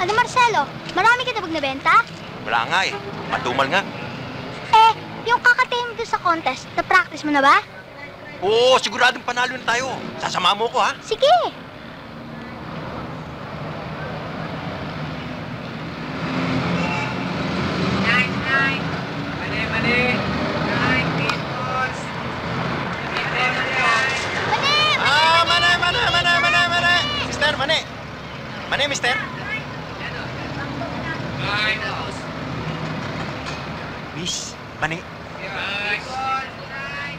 Ano, Marcelo? Marami ka na bang nabenta? Wala nga eh. Matumal nga. Eh, yung kakatayin mo doon sa contest, na-practice mo na ba? Oo, siguradong panalo na tayo. Sasama mo ko, ha? Sige! Mane, mister? Miss, mane.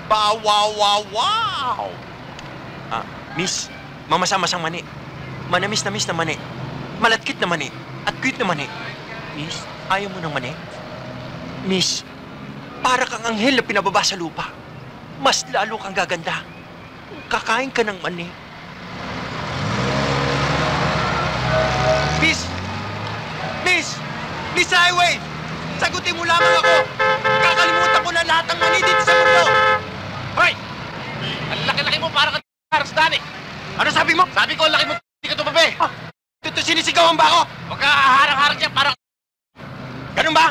Wow! Miss, mamasa-masang mani. Manamis na miss na mani. Malatkit na mani. At cute na mani. Miss, ayaw mo ng mani? Miss, para kang anghel na pinababa sa lupa. Mas lalo kang gaganda. Kakain ka ng mani. Miss! Miss! Miss Highway! Sagutin mo lamang ako! Kakalimutan ko na lahat ng mani dito sa mundo! Hoy! Ang laki-laki mo para ka Dani! Ano sabi mo? Sabi ko, ang laki mo, hindi ka tumabi! Tuto sinisigawan ba ako? Huwag ka harang-harang dyan para... Ganun ba?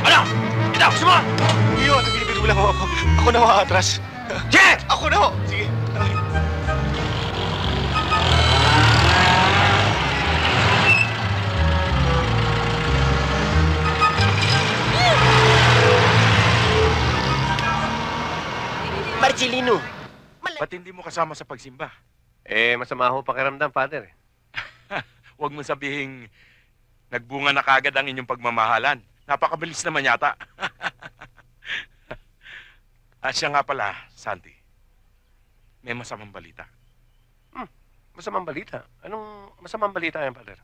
Ano? Ito! Gusto mo? Iyo, nagbibiro lang ako. Ako na ho, atras. Jet! Ako na ho! Sige. Marcelino! Ba't hindi mo kasama sa pagsimba? masama ho pakiramdam, Father. Huwag mo sabihing nagbunga na kagad ang inyong pagmamahalan. Napakabilis naman yata. Siya nga pala, Santi. May masamang balita. Masamang balita? Anong masamang balita yan, Father?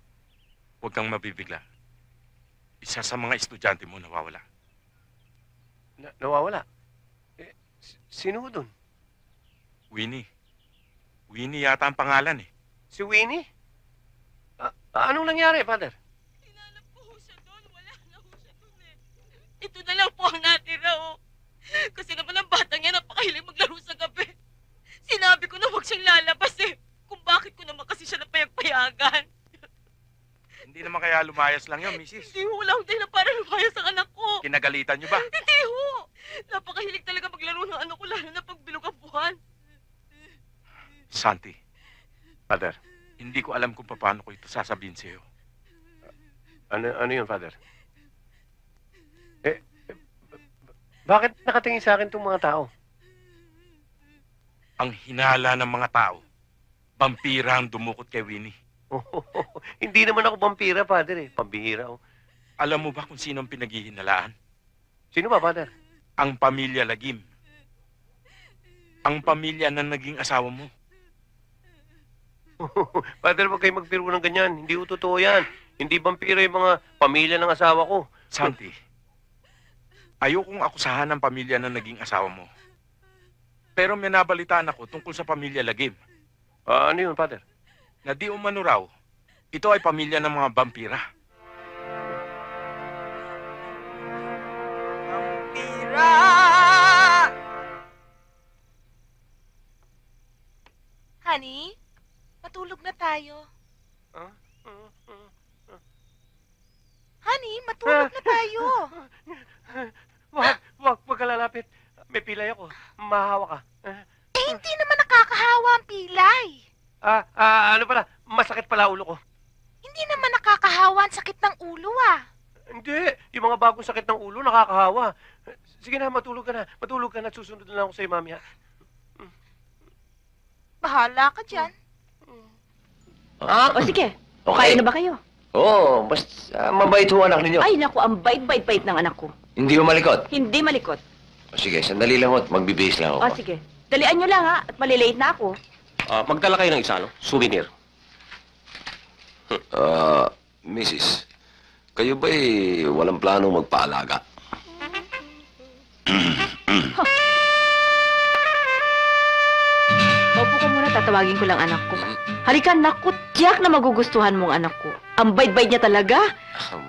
Huwag kang mabibigla. Isa sa mga estudyante mo nawawala. Nawawala? Sino dun? Winnie. Winnie yata ang pangalan eh. Si Winnie? Anong nangyari, Father? Hinanap ko ho siya doon. Wala na ho siya doon eh. Ito na lang po ang natira ho. Kasi naman ang batang yan napakahilig maglaro sa gabi. Sinabi ko na huwag siyang lalabas eh. Kung bakit ko naman kasi siya napayagpayagan. Hindi naman kaya lumayas lang yun, Mrs. Hindi ho, wala akong dahilan para lumayas ang anak ko. Kinagalitan niyo ba? Hindi ho. Napakahilig talaga maglaro ng anak ko lalo na pag bilog ang buwan. Santi, Father? hindi ko alam kung paano ko ito sasabihin sa'yo. Ano yun, Father? Bakit nakatingin sa akin itong mga tao? Ang hinala ng mga tao, vampira ang dumukot kay Winnie. Hindi naman ako vampira, Father eh. Pambihira ako. Alam mo ba kung sino ang pinaghihinalaan? Sino ba, Father? Ang pamilya Lagim. Ang pamilya na naging asawa mo. Father, huwag kayo magpiro ng ganyan. Hindi ko totoo yan. Hindi vampira yung mga pamilya ng asawa ko. Santi, ayokong akusahan ng pamilya na naging asawa mo. Pero may nabalitaan ako tungkol sa pamilya Lagim. Ano yun, Father? Na di umano raw, ito ay pamilya ng mga vampira. Vampira! Honey, matulog na tayo. Honey, matulog na tayo. Wag ka lalapit. May pilay ako. Mahawa ka. Hindi naman nakakahawa ang pilay. Ano pala? Masakit pala ulo ko. Hindi naman nakakahawa ang sakit ng ulo Hindi. Yung mga bagong sakit ng ulo, nakakahawa. Sige na, matulog ka na. Matulog ka na at susunod na lang ako sa'yo, Mami, ha? Bahala ka dyan. O sige, Okay. kain na ba kayo? Oo, basta mabait ho anak ninyo. Ay, naku, ang bait-bait-bait ng anak ko. Hindi ho malikot. Hindi malikot. O sige, sandali lang ho at magbibihis lang O ako. sige, dalian nyo lang ha, at malilate na ako. Magdala kayo ng isa, no? Souvenir. Mrs., kayo ba'y walang planong magpaalaga? Maupo ka muna, tatawagin ko lang anak ko. Halika, naku, tiyak na magugustuhan mong anak ko. Ang bait-bait niya talaga.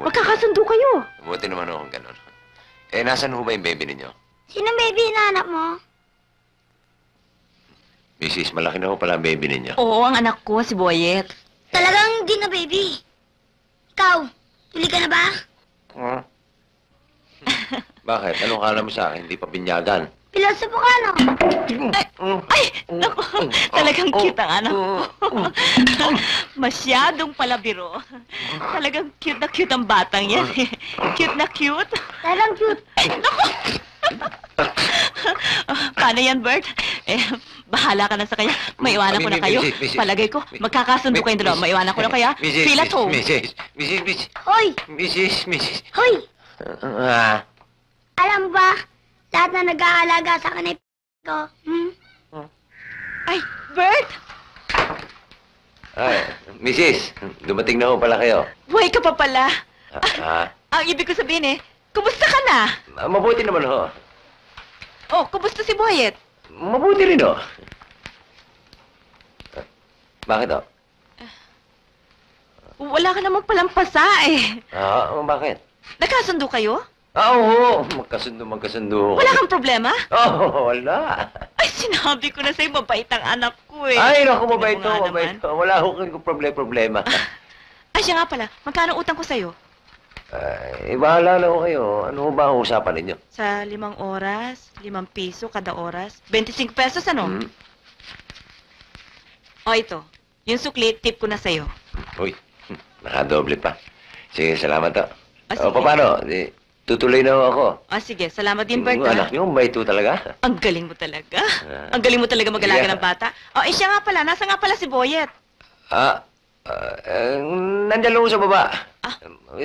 Magkakasundo kayo. Buti naman ho kung gano'n. Nasaan ho ba yung baby ninyo? Sino baby hinahanap mo? Mrs., malaki na ho pala ang baby ninyo. Oo, ang anak ko, si Boyet. Talagang hindi na baby. Ikaw, tuli ka na ba? Huh? Bakit? Anong kala mo sa akin? Hindi pa binyagan. Pilosopo ka, no? Ay, naku, talagang cute ang anak ko. Masyadong palabiro. Talagang cute ang batang yan. Cute na cute. Talagang cute. Paano yan, Bert? Bahala ka na sa kanya. Maiwanan ko na kayo. Palagay ko, magkakasundo kayong dalawa. Maiwanan ko na kaya. Feel at home. Mrs. Hoy! Hoy! Ah, Alam mo ba, lahat na nag-aalaga sa akin ay ko. Ay, Bert! ay, Mrs., dumating na ho pala kayo. Buhay ka pa pala. Ah, Ang ibig ko sabihin kumusta ka na? mabuti naman ho. Oh, kumusta si Boyet? Mabuti rin ho. Bakit ho? Wala ka namang palang pasa Bakit? Nagkasundo kayo? Oo, magkasundo. Wala kang problema? Wala. Ay, sinabi ko na sa'yo, mabait ang anak ko Ay, naku, mabait Tingnan mo nga mabait naman. to. Wala ho kang problema. Ay, siya nga pala, magkano utang ko sa'yo? Bahala na ho kayo. Ano ho ba ang usapan ninyo? Sa 5 oras, 5 piso kada oras, 25 pesos ano? Hmm? O ito, yung sukli, tip ko na sa'yo. Uy, nakadoble pa. Sige, salamat ho. Ah, sige. Paano? Tutuloy na ho ako. O sige, salamat din, Bert. Yung anak niyo, mabait ho talaga. Ang galing mo talaga. Ang galing mo talaga mag-alaga ng bata. O, siya nga pala, nasa nga pala si Boyet. Nandiyan lang ho sa baba. Ah.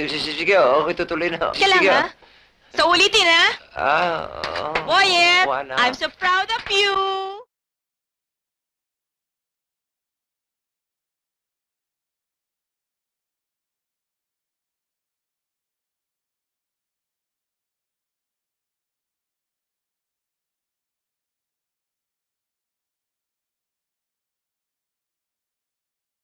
Sige, okay, tutuloy na ho. Sige lang, Sige, ha? So, ulitin, ha? Ah, Boyet, Juana. I'm so proud of you.